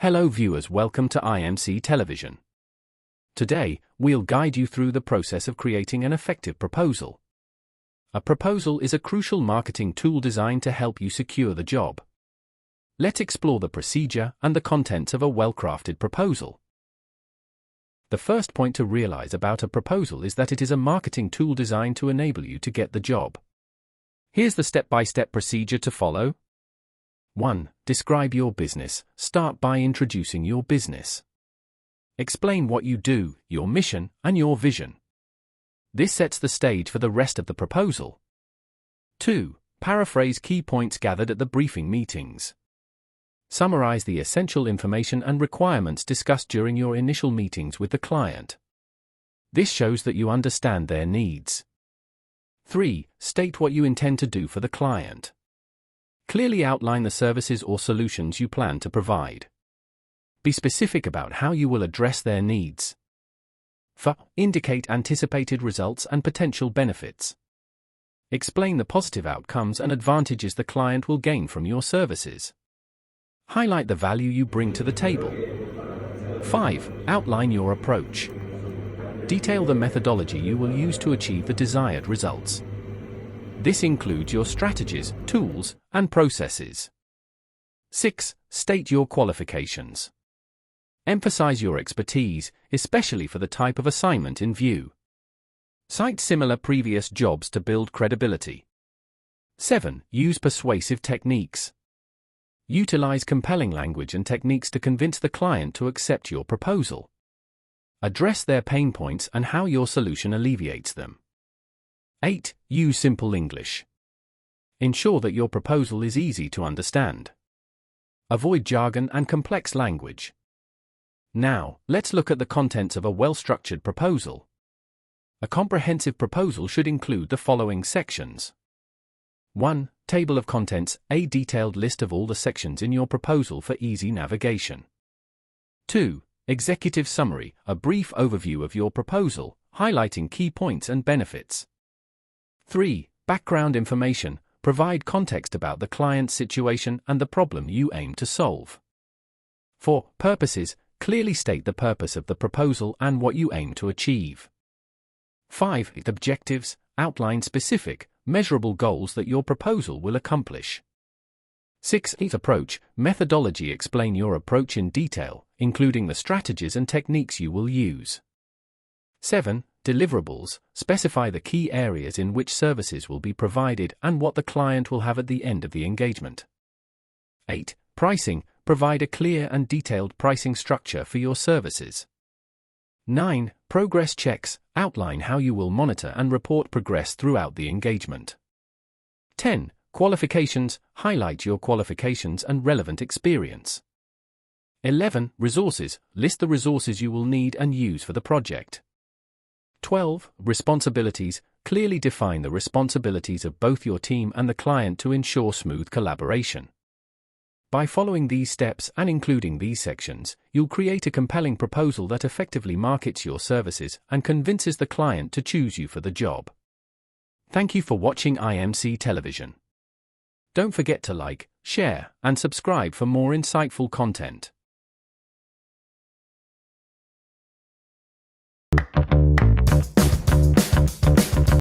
Hello viewers, welcome to IMC Television. Today, we'll guide you through the process of creating an effective proposal. A proposal is a crucial marketing tool designed to help you secure the job. Let's explore the procedure and the contents of a well-crafted proposal. The first point to realize about a proposal is that it is a marketing tool designed to enable you to get the job. Here's the step-by-step procedure to follow. 1. Describe your business. Start by introducing your business. Explain what you do, your mission, and your vision. This sets the stage for the rest of the proposal. 2. Paraphrase key points gathered at the briefing meetings. Summarize the essential information and requirements discussed during your initial meetings with the client. This shows that you understand their needs. 3. State what you intend to do for the client. Clearly outline the services or solutions you plan to provide. Be specific about how you will address their needs. 4. Indicate anticipated results and potential benefits. Explain the positive outcomes and advantages the client will gain from your services. Highlight the value you bring to the table. 5. Outline your approach. Detail the methodology you will use to achieve the desired results. This includes your strategies, tools, and processes. 6. State your qualifications. Emphasize your expertise, especially for the type of assignment in view. Cite similar previous jobs to build credibility. 7. Use persuasive techniques. Utilize compelling language and techniques to convince the client to accept your proposal. Address their pain points and how your solution alleviates them. 8. Use simple English. Ensure that your proposal is easy to understand. Avoid jargon and complex language. Now, let's look at the contents of a well-structured proposal. A comprehensive proposal should include the following sections. 1. Table of contents, a detailed list of all the sections in your proposal for easy navigation. 2. Executive summary, a brief overview of your proposal, highlighting key points and benefits. 3. Background information, provide context about the client's situation and the problem you aim to solve. 4. Purposes, clearly state the purpose of the proposal and what you aim to achieve. 5. Objectives, outline specific, measurable goals that your proposal will accomplish. 6. Approach, methodology, explain your approach in detail, including the strategies and techniques you will use. 7. Deliverables, specify the key areas in which services will be provided and what the client will have at the end of the engagement. 8. Pricing, provide a clear and detailed pricing structure for your services. 9. Progress checks, outline how you will monitor and report progress throughout the engagement. 10. Qualifications, highlight your qualifications and relevant experience. 11. Resources, list the resources you will need and use for the project. 12. Responsibilities, clearly define the responsibilities of both your team and the client to ensure smooth collaboration. By following these steps and including these sections, you'll create a compelling proposal that effectively markets your services and convinces the client to choose you for the job. Thank you for watching IMC Television. Don't forget to like, share, and subscribe for more insightful content.